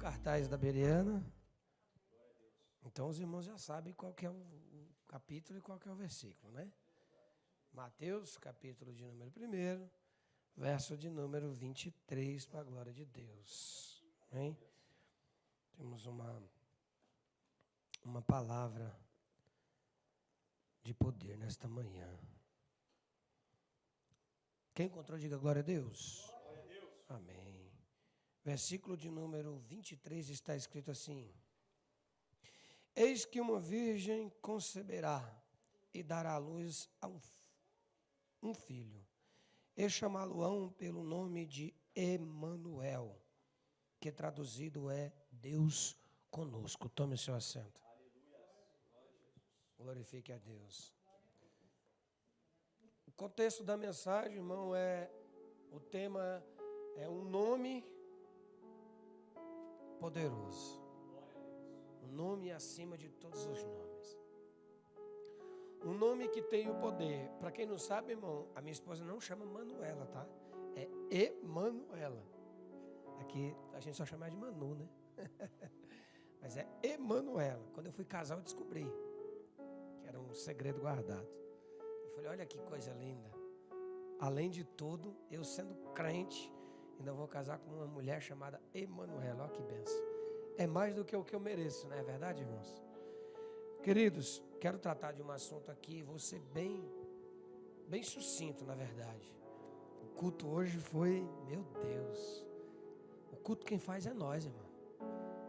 cartaz da Beriana. Então os irmãos já sabem qual que é o capítulo e qual que é o versículo, né? Mateus, capítulo de número 1, verso de número 23, para a glória de Deus. Hein? Temos uma palavra de poder nesta manhã. Quem encontrou, diga glória a Deus. Glória a Deus. Amém. Versículo de número 23 está escrito assim: Eis que uma virgem conceberá e dará à luz a um filho, e chamá-lo-ão pelo nome de Emanuel, que traduzido é Deus conosco. Tome o seu assento. Glorifique a Deus. O contexto da mensagem, irmão, o tema é um nome poderoso. Um nome acima de todos os nomes. Um nome que tem o poder. Para quem não sabe, irmão, a minha esposa não chama Manuela, tá? É Emanuela. Aqui a gente só chama de Manu, né? Mas é Emanuela. Quando eu fui casar, eu descobri que era um segredo guardado. Eu falei, olha que coisa linda. Além de tudo, eu sendo crente, ainda vou casar com uma mulher chamada Emanuela. Olha que benção. É mais do que o que eu mereço, não é verdade, irmãos? Queridos, quero tratar de um assunto aqui, vou ser bem sucinto, na verdade. O culto hoje foi, meu Deus, o culto quem faz é nós, irmão.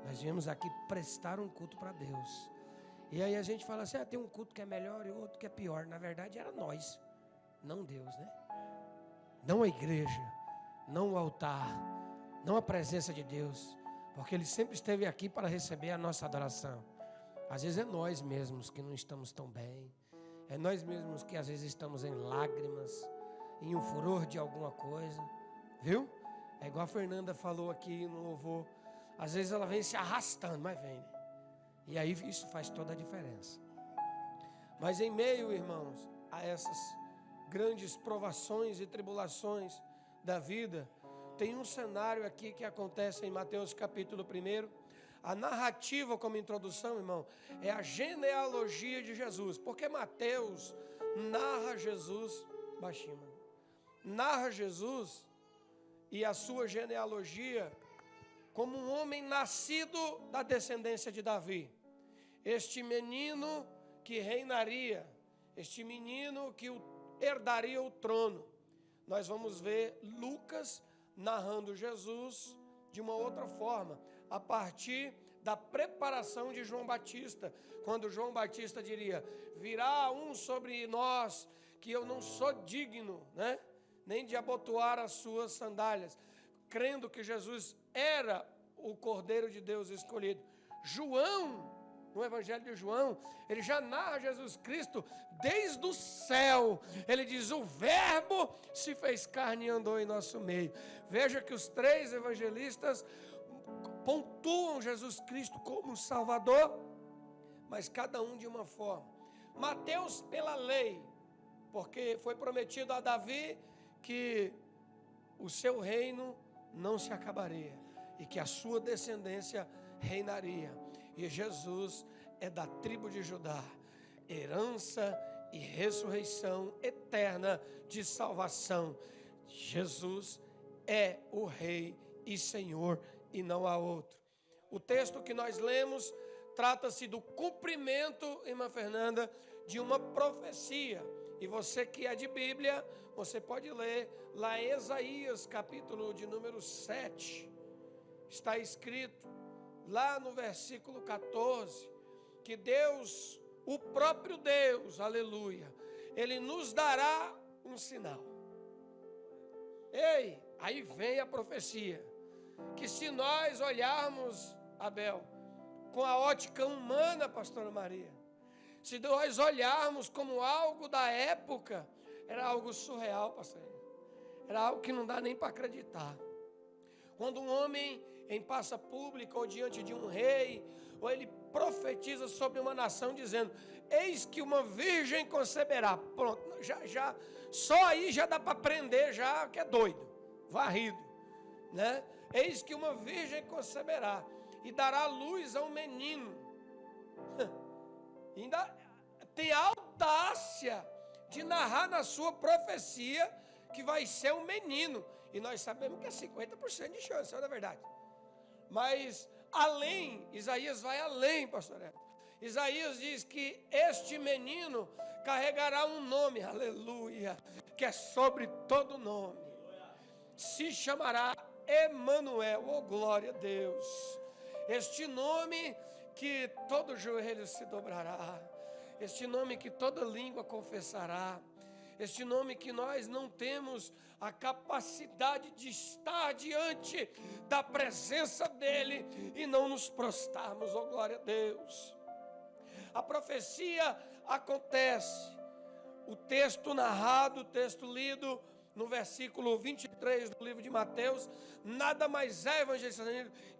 Nós viemos aqui prestar um culto para Deus. E aí a gente fala assim, tem um culto que é melhor e outro que é pior. Na verdade era nós, não Deus, né? Não a igreja, não o altar, não a presença de Deus. Porque Ele sempre esteve aqui para receber a nossa adoração. Às vezes é nós mesmos que não estamos tão bem. É nós mesmos que às vezes estamos em lágrimas, em um furor de alguma coisa. Viu? É igual a Fernanda falou aqui no louvor. Às vezes ela vem se arrastando, mas vem, né? E aí isso faz toda a diferença. Mas em meio, irmãos, a essas grandes provações e tribulações da vida, tem um cenário aqui que acontece em Mateus capítulo 1. A narrativa como introdução, irmão, é a genealogia de Jesus. Porque Mateus narra Jesus, baixinho, mano, narra Jesus e a sua genealogia como um homem nascido da descendência de Davi. Este menino que reinaria, este menino que herdaria o trono. Nós vamos ver Lucas narrando Jesus de uma outra forma, a partir da preparação de João Batista, quando João Batista diria, virá um sobre nós, que eu não sou digno, né? Nem de abotoar as suas sandálias, crendo que Jesus era o Cordeiro de Deus escolhido. João, no Evangelho de João, ele já narra Jesus Cristo desde o céu. Ele diz, o verbo se fez carne e andou em nosso meio. Veja que os três evangelistas pontuam Jesus Cristo como Salvador, mas cada um de uma forma. Mateus pela lei, porque foi prometido a Davi que o seu reino não se acabaria e que a sua descendência reinaria. E Jesus é da tribo de Judá, herança e ressurreição eterna de salvação. Jesus é o Rei e Senhor e não há outro. O texto que nós lemos trata-se do cumprimento, irmã Fernanda, de uma profecia. E você que é de Bíblia, você pode ler lá em Isaías, capítulo de número 7. Está escrito lá no versículo 14, que Deus, o próprio Deus, aleluia, Ele nos dará um sinal. Ei, aí vem a profecia, que se nós olharmos, Abel, com a ótica humana, pastora Maria, se nós olharmos como algo da época, era algo surreal, pastor. Era algo que não dá nem para acreditar. Quando um homem em praça pública ou diante de um rei, ou ele profetiza sobre uma nação dizendo, eis que uma virgem conceberá. Pronto, só aí já dá para prender, já que é doido, varrido, né? Eis que uma virgem conceberá e dará luz a um menino. Ainda tem a audácia de narrar na sua profecia que vai ser um menino. E nós sabemos que é 50% de chance, é verdade. Mas além, Isaías vai além, pastor Hélio. Isaías diz que este menino carregará um nome, aleluia, que é sobre todo nome. Se chamará Emanuel, oh glória a Deus. Este nome que todo joelho se dobrará, este nome que toda língua confessará, este nome que nós não temos a capacidade de estar diante da presença dele e não nos prostrarmos, oh glória a Deus. A profecia acontece, o texto narrado, o texto lido no versículo 23 do livro de Mateus, nada mais é, evangelista,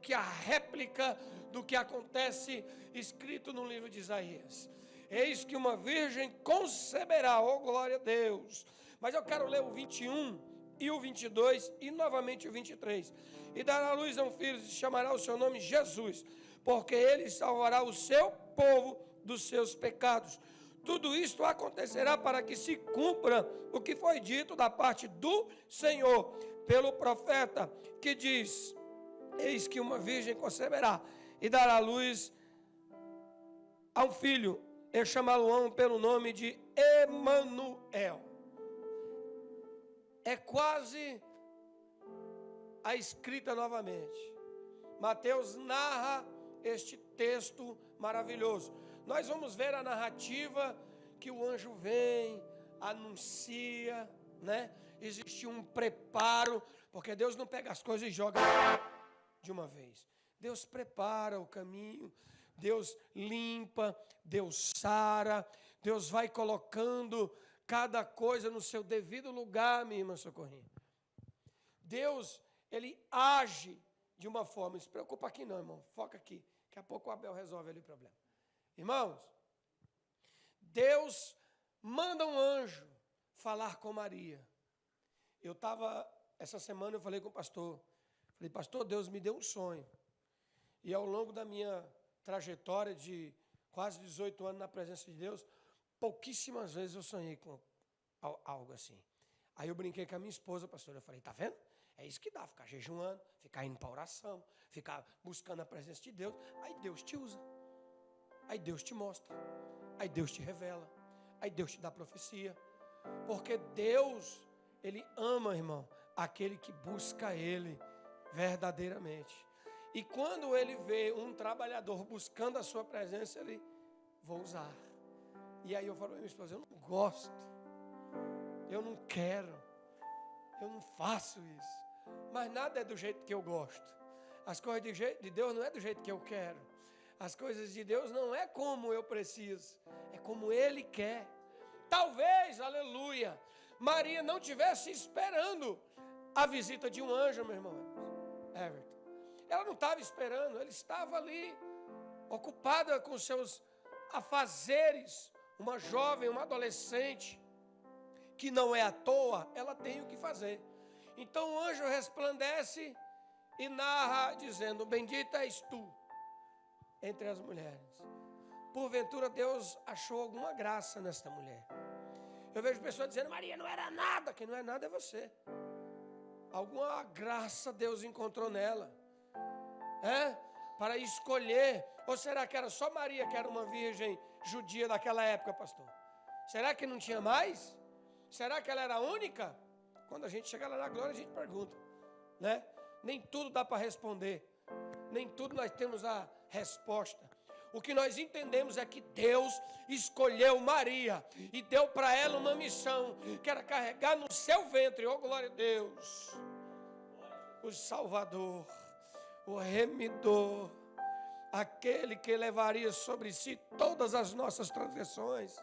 que a réplica do que acontece escrito no livro de Isaías. Eis que uma virgem conceberá, oh glória a Deus. Mas eu quero ler o 21 e o 22 e novamente o 23. E dará à luz a um filho, e chamará o seu nome Jesus, porque ele salvará o seu povo dos seus pecados. Tudo isto acontecerá para que se cumpra o que foi dito da parte do Senhor pelo profeta, que diz: eis que uma virgem conceberá e dará à luz a um filho, e chamá-lo-ão pelo nome de Emanuel. É quase a escrita novamente. Mateus narra este texto maravilhoso. Nós vamos ver a narrativa que o anjo vem, anuncia, né? Existe um preparo, porque Deus não pega as coisas e joga de uma vez. Deus prepara o caminho, Deus limpa, Deus sara, Deus vai colocando cada coisa no seu devido lugar, minha irmã Socorrinha. Deus, ele age de uma forma, não se preocupa aqui não, irmão, foca aqui, daqui a pouco o Abel resolve ali o problema. Irmãos, Deus manda um anjo falar com Maria. Essa semana eu falei com o pastor, falei, pastor, Deus me deu um sonho, e ao longo da minha trajetória de quase 18 anos na presença de Deus, pouquíssimas vezes eu sonhei com algo assim. Aí eu brinquei com a minha esposa, pastor, eu falei, tá vendo? É isso que dá, ficar jejuando, ficar indo para oração, ficar buscando a presença de Deus, aí Deus te usa. Aí Deus te mostra, aí Deus te revela, aí Deus te dá profecia, porque Deus, ele ama, irmão, aquele que busca ele verdadeiramente. E quando ele vê um trabalhador buscando a sua presença, ele, vou usar. E aí eu falo para minha esposa, eu não gosto, eu não quero, eu não faço isso, mas nada é do jeito que eu gosto. As coisas de Deus não é do jeito que eu quero. As coisas de Deus não é como eu preciso, é como Ele quer. Talvez, aleluia, Maria não estivesse esperando a visita de um anjo, meu irmão Everton. Ela não estava esperando, ela estava ali, ocupada com seus afazeres. Uma jovem, uma adolescente, que não é à toa, ela tem o que fazer. Então o anjo resplandece e narra, dizendo, bendita és tu entre as mulheres. Porventura Deus achou alguma graça nesta mulher. Eu vejo pessoas dizendo, Maria não era nada. Quem não é nada é você. Alguma graça Deus encontrou nela, para escolher. Ou será que era só Maria que era uma virgem judia daquela época, pastor? Será que não tinha mais? Será que ela era a única? Quando a gente chega lá na glória, a gente pergunta, né? Nem tudo dá para responder, nem tudo nós temos a resposta. O que nós entendemos é que Deus escolheu Maria e deu para ela uma missão, que era carregar no seu ventre, oh glória a Deus, o Salvador, o Remidor, aquele que levaria sobre si todas as nossas transgressões.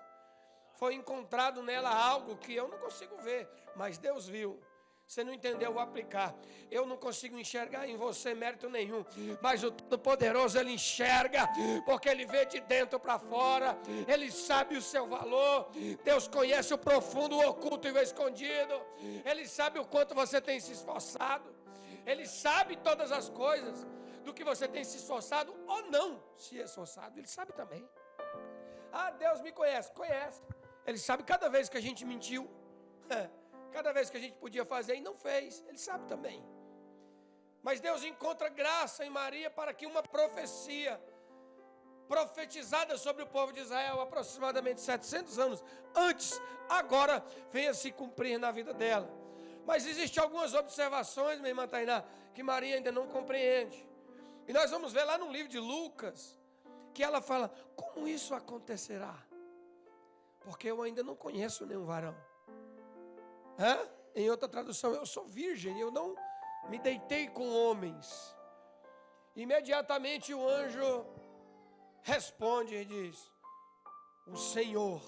Foi encontrado nela algo que eu não consigo ver, mas Deus viu. Você não entendeu, eu vou aplicar. Eu não consigo enxergar em você mérito nenhum, mas o Todo-Poderoso ele enxerga, porque ele vê de dentro para fora, ele sabe o seu valor. Deus conhece o profundo, o oculto e o escondido. Ele sabe o quanto você tem se esforçado, ele sabe todas as coisas. do que você tem se esforçado ou não se esforçado. Ele sabe também. Ah, Deus me conhece. Conhece. Ele sabe cada vez que a gente mentiu. Cada vez que a gente podia fazer e não fez. Ele sabe também. Mas Deus encontra graça em Maria para que uma profecia profetizada sobre o povo de Israel aproximadamente 700 anos antes, agora venha se cumprir na vida dela. Mas existem algumas observações, minha irmã Tainá, que Maria ainda não compreende. E nós vamos ver lá no livro de Lucas, que ela fala, como isso acontecerá? Porque eu ainda não conheço nenhum varão. Em outra tradução, eu sou virgem, eu não me deitei com homens. Imediatamente o anjo responde e diz, o Senhor,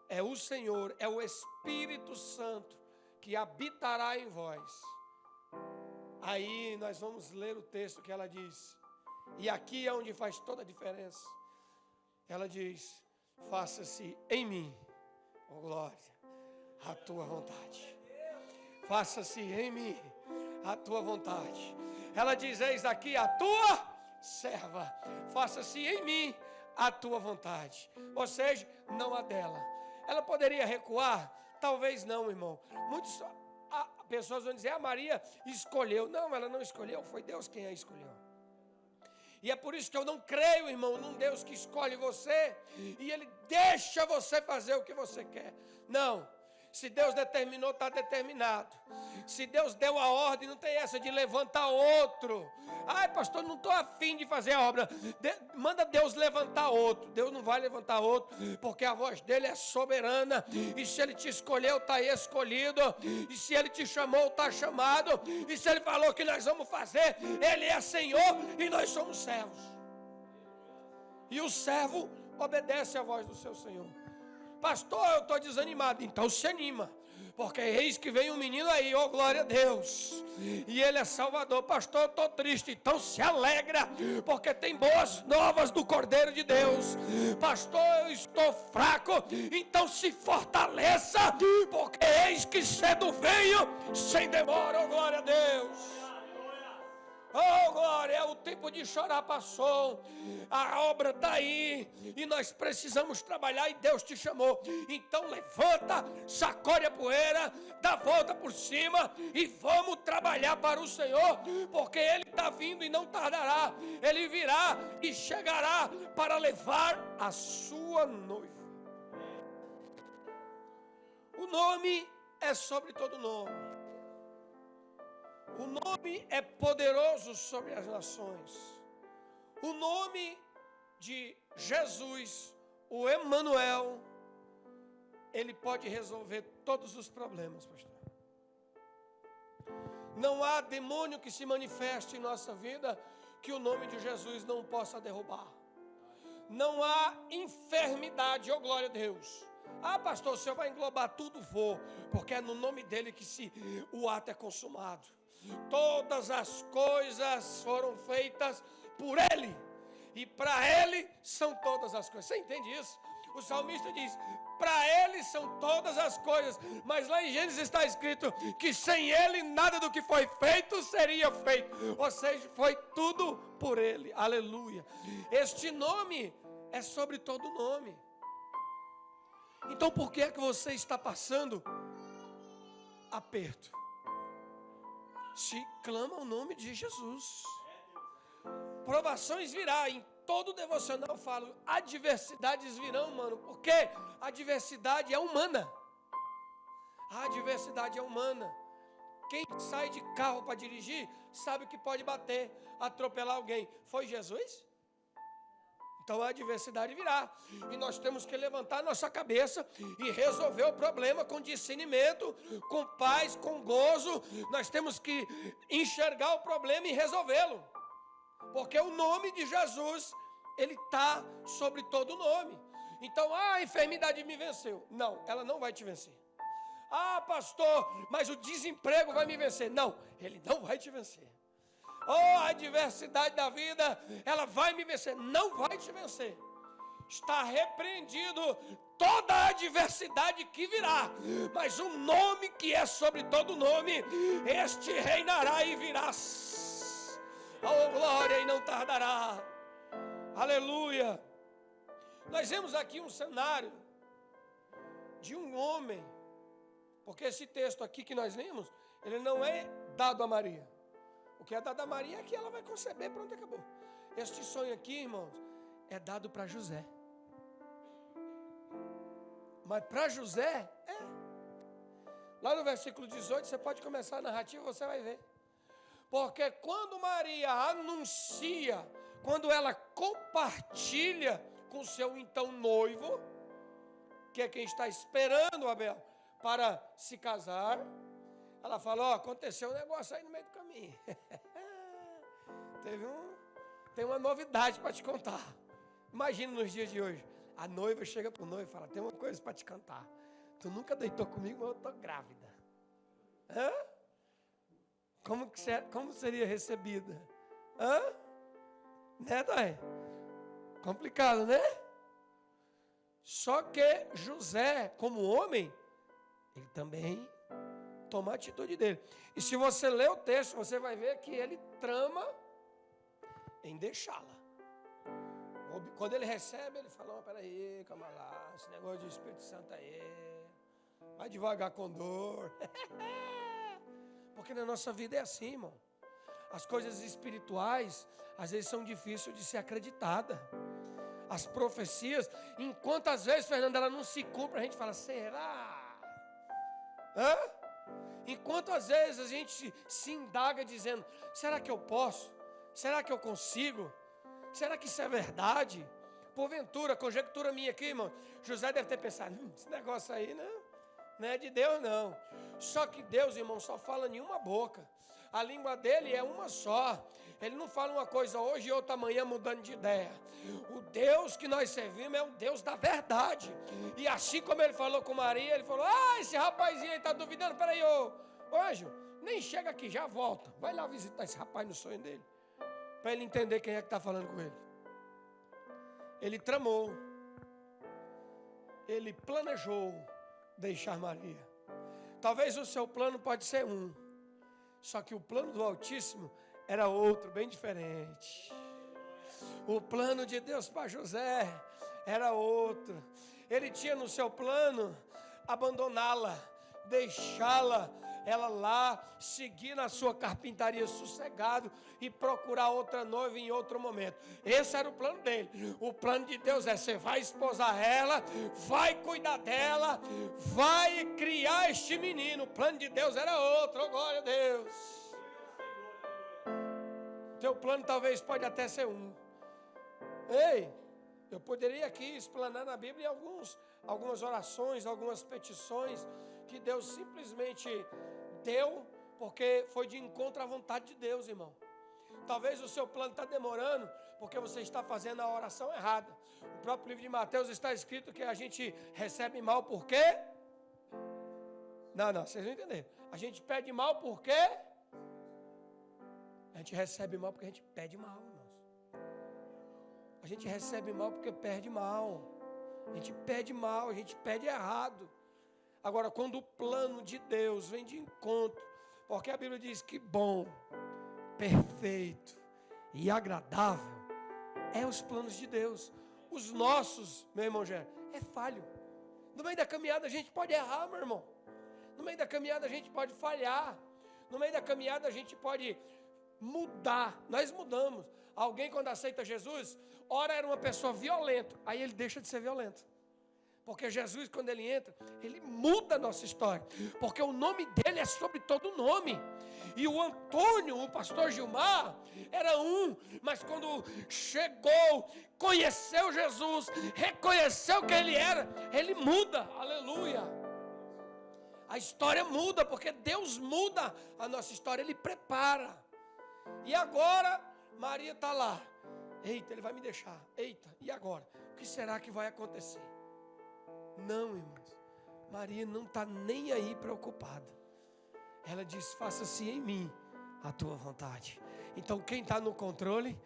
é o Espírito Santo que habitará em vós. Aí nós vamos ler o texto que ela diz, e aqui é onde faz toda a diferença. Ela diz, faça-se em mim, ó glória, a tua vontade. Faça-se em mim a tua vontade. Ela diz, eis aqui a tua serva, faça-se em mim a tua vontade. Ou seja, não a dela. Ela poderia recuar? Talvez não, irmão. Muitas pessoas vão dizer, a Maria escolheu. Não, ela não escolheu, foi Deus quem a escolheu. E é por isso que eu não creio, irmão, num Deus que escolhe você e Ele deixa você fazer o que você quer. Não. Se Deus determinou, está determinado. Se Deus deu a ordem, não tem essa de levantar outro. Ai, pastor, não estou afim de fazer a obra. Manda Deus levantar outro. Deus não vai levantar outro, porque a voz dele é soberana. E se ele te escolheu, está escolhido. E se ele te chamou, está chamado. E se ele falou que nós vamos fazer, ele é Senhor e nós somos servos. E o servo obedece à voz do seu Senhor. Pastor, eu estou desanimado. Então se anima, porque eis que vem um menino aí, oh glória a Deus, e ele é Salvador. Pastor, eu estou triste. Então se alegra, porque tem boas novas do Cordeiro de Deus. Pastor, eu estou fraco. Então se fortaleça, porque eis que cedo venho sem demora, oh glória a Deus. Oh glória, é o tempo de chorar passou, a obra está aí, e nós precisamos trabalhar, e Deus te chamou. Então levanta, sacode a poeira, dá a volta por cima, e vamos trabalhar para o Senhor, porque Ele está vindo e não tardará. Ele virá e chegará para levar a sua noiva. O nome é sobre todo nome. O nome é poderoso sobre as nações. O nome de Jesus, o Emanuel, ele pode resolver todos os problemas, pastor. Não há demônio que se manifeste em nossa vida que o nome de Jesus não possa derrubar. Não há enfermidade, oh glória a Deus. Ah, pastor, o senhor vai englobar tudo? Vou, porque é no nome dele que o ato é consumado. Todas as coisas foram feitas por Ele, e para Ele são todas as coisas. Você entende isso? O salmista diz, para Ele são todas as coisas, mas lá em Gênesis está escrito que sem Ele nada do que foi feito seria feito, ou seja, foi tudo por Ele. Aleluia. Este nome é sobre todo nome. Então por que é que você está passando aperto? Se clama o nome de Jesus. Provações virá. Em todo devocional eu falo, adversidades virão, mano, porque a adversidade é humana. A adversidade é humana. Quem sai de carro para dirigir sabe que pode bater, atropelar alguém. Foi Jesus? Então a adversidade virá, e nós temos que levantar a nossa cabeça e resolver o problema com discernimento, com paz, com gozo. Nós temos que enxergar o problema e resolvê-lo, porque o nome de Jesus, ele está sobre todo nome. Então, a enfermidade me venceu. Não, ela não vai te vencer. Ah, pastor, mas o desemprego vai me vencer. Não, ele não vai te vencer. Oh, a adversidade da vida, ela vai me vencer. Não vai te vencer. Está repreendido toda a adversidade que virá, mas um nome que é sobre todo nome, este reinará e virá. Oh, glória, e não tardará. Aleluia. Nós vemos aqui um cenário de um homem, porque esse texto aqui que nós lemos, ele não é dado a Maria. O que é dado a Maria é que ela vai conceber, pronto, acabou. Este sonho aqui, irmãos, é dado para José. Mas para José, lá no versículo 18, você pode começar a narrativa, você vai ver. Porque quando Maria anuncia, quando ela compartilha com seu então noivo, que é quem está esperando Abel para se casar, ela fala, aconteceu um negócio aí no meio do caminho. Tem uma novidade para te contar. Imagina nos dias de hoje, a noiva chega para o noivo e fala, tem uma coisa para te contar. Tu nunca deitou comigo, mas eu estou grávida. Hã? Como seria recebida? Hã? Né, Dai? Complicado, né? Só que José, como homem, ele também toma a atitude dele. E se você ler o texto, você vai ver que ele trama em deixá-la. Quando ele recebe, ele fala, oh, peraí, calma lá, esse negócio de Espírito Santo aí, vai devagar com dor. Porque na nossa vida é assim, irmão. As coisas espirituais, às vezes, são difíceis de ser acreditadas. As profecias, enquanto às vezes, Fernanda, ela não se cumpre, a gente fala, será? Hã? Enquanto às vezes a gente se indaga dizendo, será que eu posso? Será que eu consigo? Será que isso é verdade? Porventura, conjectura minha aqui, irmão, José deve ter pensado, esse negócio aí não é de Deus não. Só que Deus, irmão, só fala em uma boca. A língua dele é uma só. Ele não fala uma coisa hoje e outra amanhã mudando de ideia. O Deus que nós servimos é o Deus da verdade. E assim como ele falou com Maria, ele falou, esse rapazinho aí está duvidando, peraí, ô anjo, nem chega aqui, já volta. Vai lá visitar esse rapaz no sonho dele. Para ele entender quem é que está falando com ele. Ele tramou. Ele planejou deixar Maria. Talvez o seu plano pode ser um. Só que o plano do Altíssimo era outro, bem diferente. O plano de Deus para José era outro. Ele tinha no seu plano abandoná-la, deixá-la, ela lá, seguir na sua carpintaria sossegado e procurar outra noiva em outro momento. Esse era o plano dele. O plano de Deus é, você vai esposar ela, vai cuidar dela, vai criar este menino. O plano de Deus era outro, oh, glória a Deus. Teu plano talvez pode até ser um. Ei, eu poderia aqui explanar na Bíblia algumas orações, algumas petições que Deus simplesmente deu, porque foi de encontro à vontade de Deus, irmão. Talvez o seu plano está demorando, porque você está fazendo a oração errada. O próprio livro de Mateus está escrito que a gente recebe mal por quê? Não, vocês não entenderam. A gente pede mal por quê? A gente recebe mal porque a gente pede mal, irmãos. A gente recebe mal porque perde mal. A gente pede mal, a gente pede errado. Agora, quando o plano de Deus vem de encontro, porque a Bíblia diz que bom, perfeito e agradável é os planos de Deus. Os nossos, meu irmão Gé, é falho. No meio da caminhada a gente pode errar, meu irmão. No meio da caminhada a gente pode falhar. No meio da caminhada a gente pode mudar. Nós mudamos. Alguém quando aceita Jesus, ora era uma pessoa violenta, aí ele deixa de ser violento. Porque Jesus, quando ele entra, ele muda a nossa história. Porque o nome dele é sobre todo nome. E o Antônio, o pastor Gilmar, era um. Mas quando chegou, conheceu Jesus, reconheceu quem ele era, ele muda. Aleluia. A história muda, porque Deus muda a nossa história. Ele prepara. E agora, Maria está lá. Eita, ele vai me deixar. Eita, e agora? O que será que vai acontecer? Não, irmãos, Maria não está nem aí preocupada. Ela diz, faça-se em mim a tua vontade. Então quem está no controle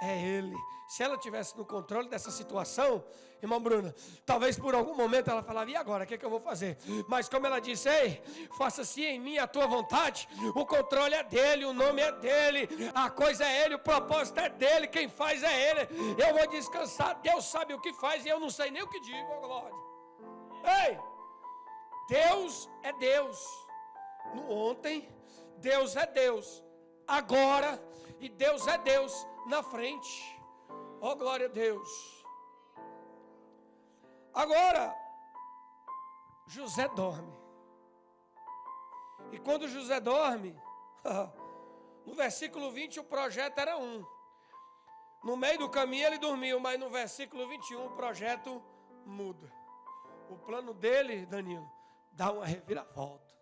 é Ele. Se ela tivesse no controle dessa situação, irmã Bruna, talvez por algum momento ela falava, e agora, o que eu vou fazer? Mas como ela disse, ei, faça-se em mim a tua vontade, o controle é dele, o nome é dele, a coisa é ele, o propósito é dele, quem faz é ele. Eu vou descansar, Deus sabe o que faz e eu não sei nem o que digo, oh glória. Ei, Deus é Deus. No ontem, Deus é Deus. Agora, e Deus é Deus na frente. Oh, glória a Deus. Agora, José dorme. E quando José dorme, no versículo 20 o projeto era um. No meio do caminho ele dormiu, mas no versículo 21 o projeto muda. O plano dele, Danilo, dá uma reviravolta.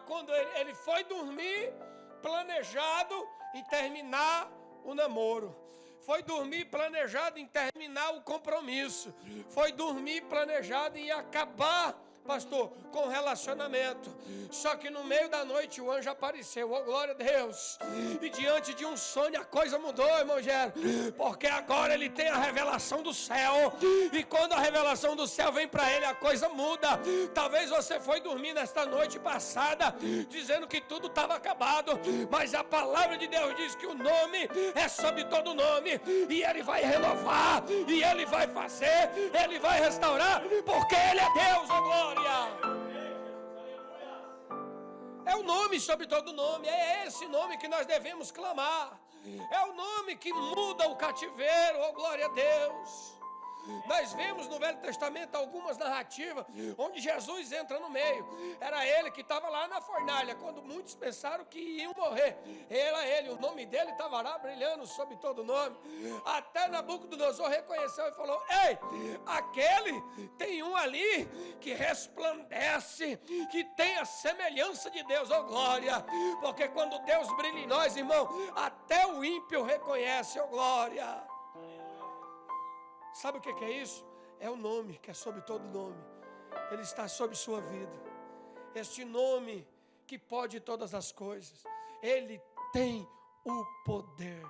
Quando ele foi dormir, planejado em terminar o namoro. Foi dormir planejado em terminar o compromisso. Foi dormir planejado em acabar, pastor, com relacionamento. Só que no meio da noite o anjo apareceu, oh glória a Deus. E diante de um sonho a coisa mudou, irmão Gero. Porque agora ele tem a revelação do céu. E quando a revelação do céu vem para ele, a coisa muda. Talvez você foi dormir nesta noite passada dizendo que tudo estava acabado. Mas a palavra de Deus diz que o nome é sobre todo nome. E ele vai renovar, e ele vai fazer, ele vai restaurar, porque ele é Deus, oh glória. É o nome sobre todo nome, é esse nome que nós devemos clamar. É o nome que muda o cativeiro, oh glória a Deus. Nós vemos no Velho Testamento algumas narrativas onde Jesus entra no meio. Era ele que estava lá na fornalha, quando muitos pensaram que iam morrer. Era ele, o nome dele estava lá brilhando sobre todo nome. Até Nabucodonosor reconheceu e falou, ei, aquele tem um ali que resplandece, que tem a semelhança de Deus, oh glória. Porque quando Deus brilha em nós, irmão, até o ímpio reconhece, oh glória. Sabe o que é isso? É o nome que é sobre todo nome. Ele está sobre sua vida. Este nome que pode todas as coisas. Ele tem o poder.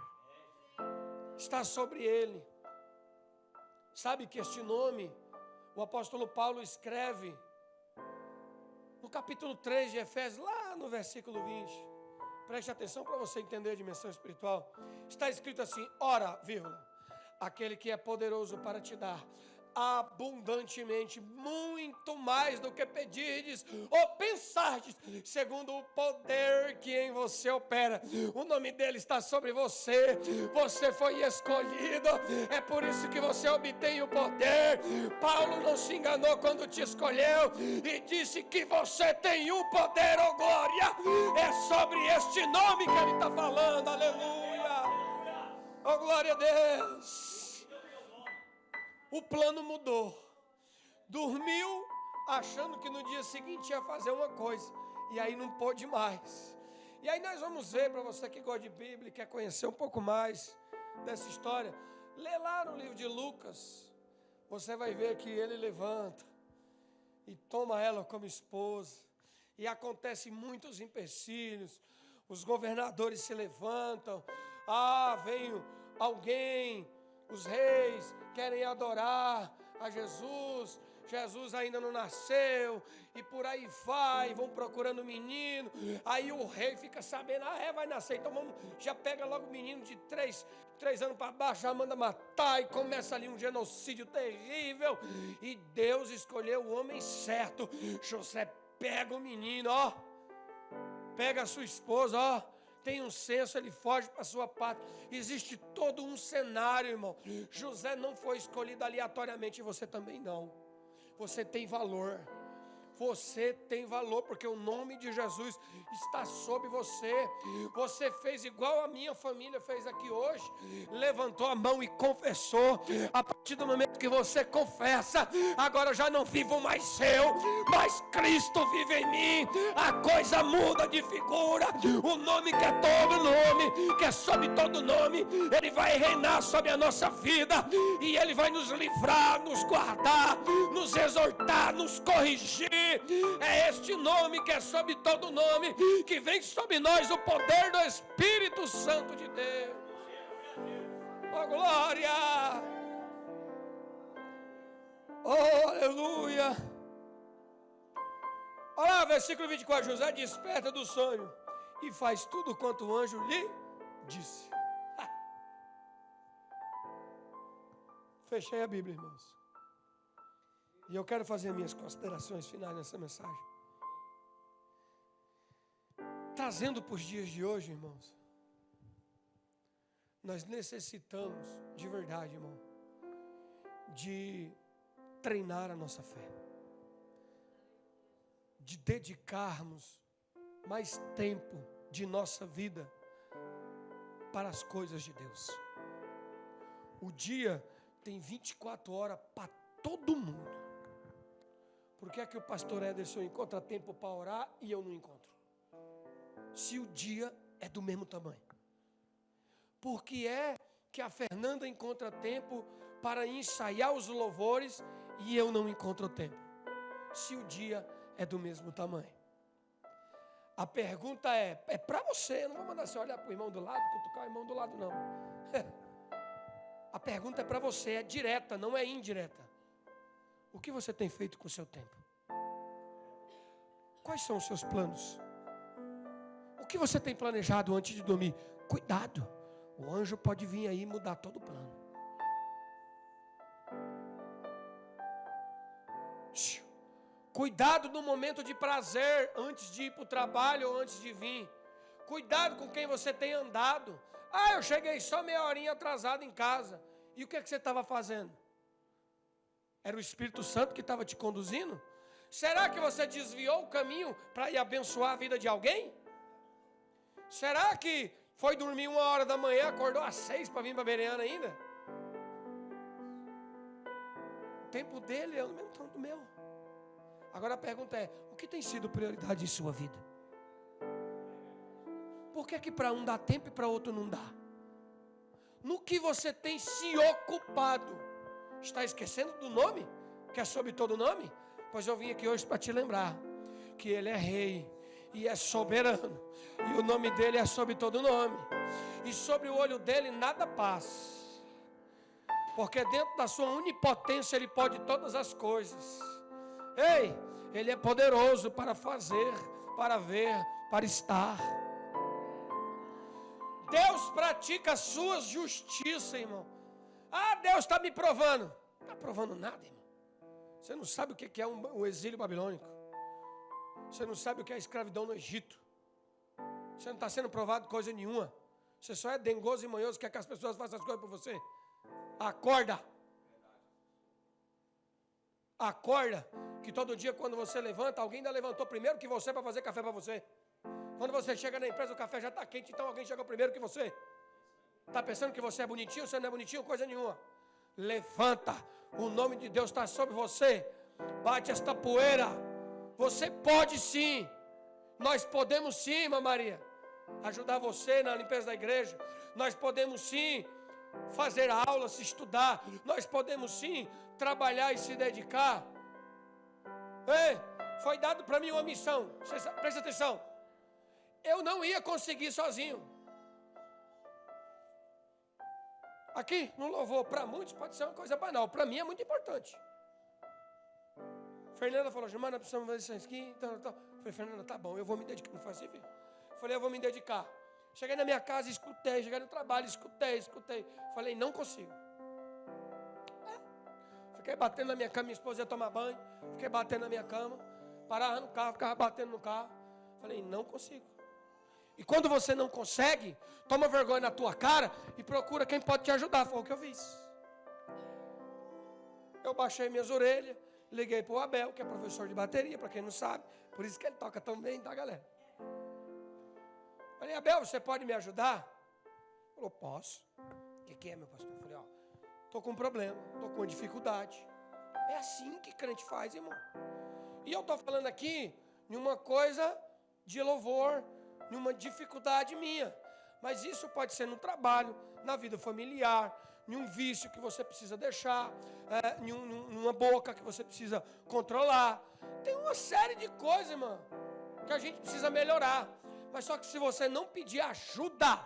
Está sobre ele. Sabe que este nome, o apóstolo Paulo escreve no capítulo 3 de Efésios, lá no versículo 20. Preste atenção para você entender a dimensão espiritual. Está escrito assim, ora, vírgula, aquele que é poderoso para te dar abundantemente, muito mais do que pedirdes ou pensardes, segundo o poder que em você opera. O nome dele está sobre você. Você foi escolhido, é por isso que você obtém o poder. Paulo não se enganou quando te escolheu e disse que você tem o poder, oh glória. É sobre este nome que ele está falando, aleluia, oh glória a Deus. O plano mudou. Dormiu achando que no dia seguinte ia fazer uma coisa. E aí não pôde mais. E aí nós vamos ver, para você que gosta de Bíblia e quer conhecer um pouco mais dessa história. Lê lá no livro de Lucas. Você vai ver que ele levanta e toma ela como esposa. E acontecem muitos empecilhos. Os governadores se levantam. Vem alguém. Os reis querem adorar a Jesus. Jesus ainda não nasceu. E por aí vão procurando o menino. Aí o rei fica sabendo, vai nascer. Então já pega logo o menino de 3 anos para baixo, já manda matar. E começa ali um genocídio terrível. E Deus escolheu o homem certo. José pega o menino, pega a sua esposa, tem um senso, ele foge para a sua pátria. Existe todo um cenário, irmão. José não foi escolhido aleatoriamente, e você também não. Você tem valor. Você tem valor, porque o nome de Jesus está sobre você. Você fez igual a minha família fez aqui hoje. Levantou a mão e confessou. A partir do momento que você confessa, agora já não vivo mais eu, mas Cristo vive em mim. A coisa muda de figura. O nome que é todo nome, que é sobre todo nome, ele vai reinar sobre a nossa vida. E ele vai nos livrar, nos guardar, nos exortar, nos corrigir. É este nome que é sobre todo nome, que vem sobre nós o poder do Espírito Santo de Deus. Oh, glória! Oh, aleluia! Olha lá, versículo 24. José desperta do sonho e faz tudo quanto o anjo lhe disse. Fechei a Bíblia, irmãos. E eu quero fazer minhas considerações finais nessa mensagem. Trazendo para os dias de hoje, irmãos, nós necessitamos, de verdade, irmão, de treinar a nossa fé. De dedicarmos mais tempo de nossa vida para as coisas de Deus. O dia tem 24 horas para todo mundo. Por que é que o pastor Ederson encontra tempo para orar e eu não encontro? Se o dia é do mesmo tamanho. Por que é que a Fernanda encontra tempo para ensaiar os louvores e eu não encontro tempo? Se o dia é do mesmo tamanho. A pergunta é para você. Eu não vou mandar você olhar para o irmão do lado, cutucar o irmão do lado, não. A pergunta é para você, é direta, não é indireta. O que você tem feito com o seu tempo? Quais são os seus planos? O que você tem planejado antes de dormir? Cuidado, o anjo pode vir aí e mudar todo o plano. Cuidado no momento de prazer, antes de ir para o trabalho ou antes de vir. Cuidado com quem você tem andado. Eu cheguei só meia horinha atrasado em casa. E o que é que você estava fazendo? Era o Espírito Santo que estava te conduzindo? Será que você desviou o caminho para ir abençoar a vida de alguém? Será que foi dormir 1h da manhã, acordou às 6 para vir para Bereana ainda? O tempo dele é o mesmo tempo do meu. Agora a pergunta é, o que tem sido prioridade em sua vida? Por que para um dá tempo e para outro não dá? No que você tem se ocupado? Está esquecendo do nome? Que é sobre todo nome? Pois eu vim aqui hoje para te lembrar que Ele é rei e é soberano. E o nome dEle é sobre todo nome. E sobre o olho dEle nada passa. Porque dentro da sua onipotência Ele pode todas as coisas. Ei, Ele é poderoso para fazer, para ver, para estar. Deus pratica a sua justiça, irmão. Deus está me provando. Não está provando nada, irmão. Você não sabe o que é um exílio babilônico. Você não sabe o que é a escravidão no Egito. Você não está sendo provado coisa nenhuma. Você só é dengoso e manhoso, quer que as pessoas façam as coisas por você. Acorda. Acorda. Que todo dia quando você levanta, alguém ainda levantou primeiro que você para fazer café para você. Quando você chega na empresa, o café já está quente, então alguém chegou primeiro que você. Está pensando que você é bonitinho, você não é bonitinho, coisa nenhuma. Levanta, o nome de Deus está sobre você. Bate esta poeira. Você pode sim. Nós podemos sim, irmã Maria, ajudar você na limpeza da igreja. Nós podemos sim fazer aulas, estudar. Nós podemos sim trabalhar e se dedicar. Foi dado para mim uma missão. Presta atenção. Eu não ia conseguir sozinho. Aqui no louvor, para muitos pode ser uma coisa banal. Para mim é muito importante. Fernanda falou, Gilmar, nós precisamos fazer isso aqui. Então. Falei, Fernanda, tá bom, eu vou me dedicar. Não faz assim, filho. Falei, eu vou me dedicar. Cheguei na minha casa, escutei. Cheguei no trabalho, escutei. Falei, não consigo. Fiquei batendo na minha cama, minha esposa ia tomar banho. Fiquei batendo na minha cama. Parava no carro, ficava batendo no carro. Falei, não consigo. E quando você não consegue, toma vergonha na tua cara e procura quem pode te ajudar. Foi o que eu fiz. Eu baixei minhas orelhas, liguei para o Abel, que é professor de bateria, para quem não sabe. Por isso que ele toca tão bem, tá, galera? Falei, Abel, você pode me ajudar? Ele falou, posso. O que é, meu pastor? Eu falei, estou com um problema, estou com uma dificuldade. É assim que crente faz, irmão. E eu estou falando aqui de uma coisa de louvor, numa dificuldade minha, mas isso pode ser no trabalho, na vida familiar, em um vício que você precisa deixar, em uma boca que você precisa controlar. Tem uma série de coisas, irmão, que a gente precisa melhorar. Mas só que se você não pedir ajuda,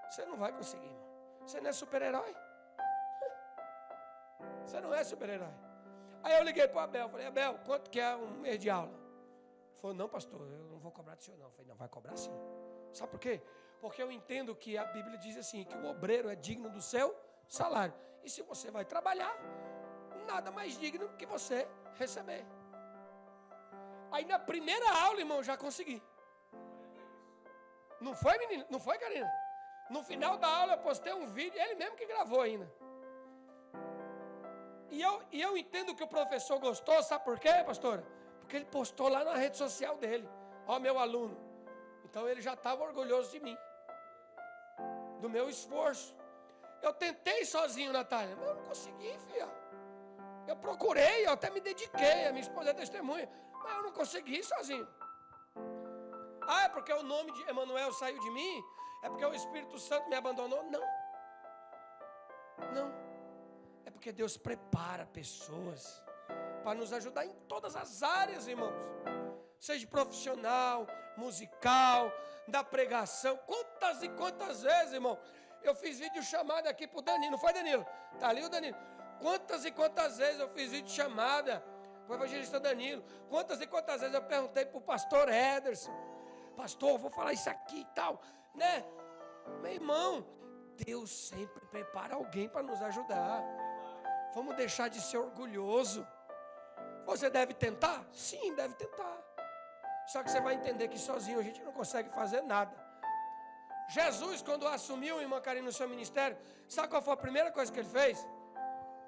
você não vai conseguir, irmão. Você não é super-herói. Você não é super-herói. Aí eu liguei para o Abel, falei, Abel, quanto que é um mês de aula? Ele falou, não, pastor, eu não vou cobrar do senhor não. Eu falei, não, vai cobrar sim. Sabe por quê? Porque eu entendo que a Bíblia diz assim, que o obreiro é digno do seu salário. E se você vai trabalhar, nada mais digno que você receber. Aí na primeira aula, irmão, já consegui. Não foi, menina? Não foi, Karina? No final da aula eu postei um vídeo, ele mesmo que gravou ainda. E eu entendo que o professor gostou, sabe por quê, pastora? Porque ele postou lá na rede social dele. Ó, meu aluno. Então ele já estava orgulhoso de mim. Do meu esforço. Eu tentei sozinho, Natália, mas eu não consegui, filha. Eu procurei, eu até me dediquei, a minha esposa é testemunha, mas eu não consegui sozinho. Ah, é porque o nome de Emanuel saiu de mim? É porque o Espírito Santo me abandonou? Não. Não. É porque Deus prepara pessoas para nos ajudar em todas as áreas, irmãos. Seja profissional, musical, da pregação. Quantas e quantas vezes, irmão, eu fiz vídeo chamada aqui para o Danilo. Não foi, Danilo? Está ali o Danilo. Quantas e quantas vezes eu fiz vídeo chamada para o evangelista Danilo. Quantas e quantas vezes eu perguntei para o pastor Ederson. Pastor, vou falar isso aqui e tal, né? Meu irmão, Deus sempre prepara alguém para nos ajudar. Vamos deixar de ser orgulhoso. Você deve tentar? Sim, deve tentar. Só que você vai entender que sozinho a gente não consegue fazer nada. Jesus, quando assumiu, irmã Karina, no seu ministério, sabe qual foi a primeira coisa que ele fez?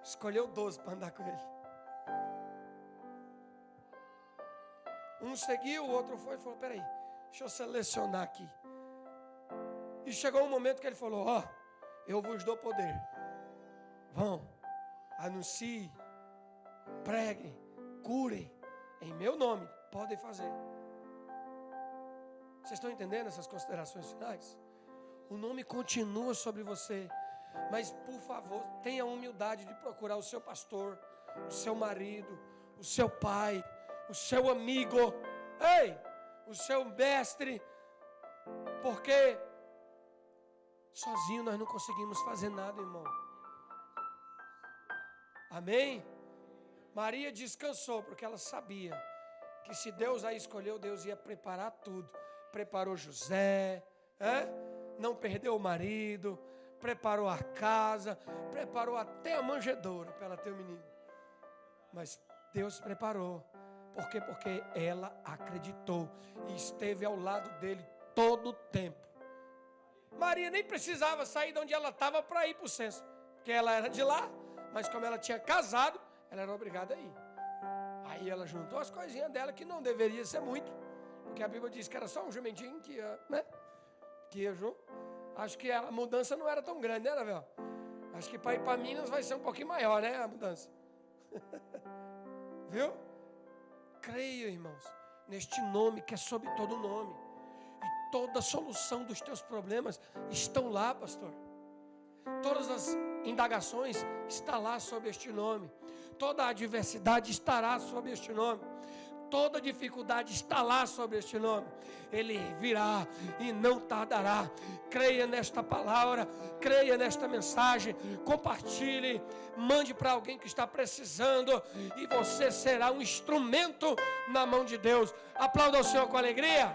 Escolheu 12 para andar com ele. Um seguiu, o outro foi e falou, peraí, deixa eu selecionar aqui. E chegou um momento que ele falou, ó, eu vos dou poder. Vão, anuncie, preguem, curem, em meu nome, podem fazer. Vocês estão entendendo essas considerações finais? O nome continua sobre você, mas por favor, tenha a humildade de procurar o seu pastor, o seu marido, o seu pai, o seu amigo, ei, o seu mestre, porque sozinho nós não conseguimos fazer nada, irmão. Amém? Maria descansou porque ela sabia que se Deus a escolheu, Deus ia preparar tudo. Preparou José, não perdeu o marido, preparou a casa, preparou até a manjedoura para ela ter o menino. Mas Deus preparou. Por quê? Porque ela acreditou e esteve ao lado dele todo o tempo. Maria nem precisava sair de onde ela estava para ir para o censo, porque ela era de lá, mas como ela tinha casado, ela era obrigada a ir. Aí ela juntou as coisinhas dela, que não deveria ser muito, porque a Bíblia diz que era só um jumentinho que ia, né? Que ia junto. Acho que a mudança não era tão grande, né, Ravel? Acho que para ir para Minas vai ser um pouquinho maior, né, a mudança. Viu? Creia, irmãos, neste nome que é sobre todo nome. E toda a solução dos teus problemas estão lá, pastor. Todas as indagações estão lá sob este nome. Toda a adversidade estará sob este nome. Toda dificuldade está lá sobre este nome. Ele virá e não tardará. Creia nesta palavra, creia nesta mensagem, compartilhe, mande para alguém que está precisando e você será um instrumento na mão de Deus. Aplauda o Senhor com alegria.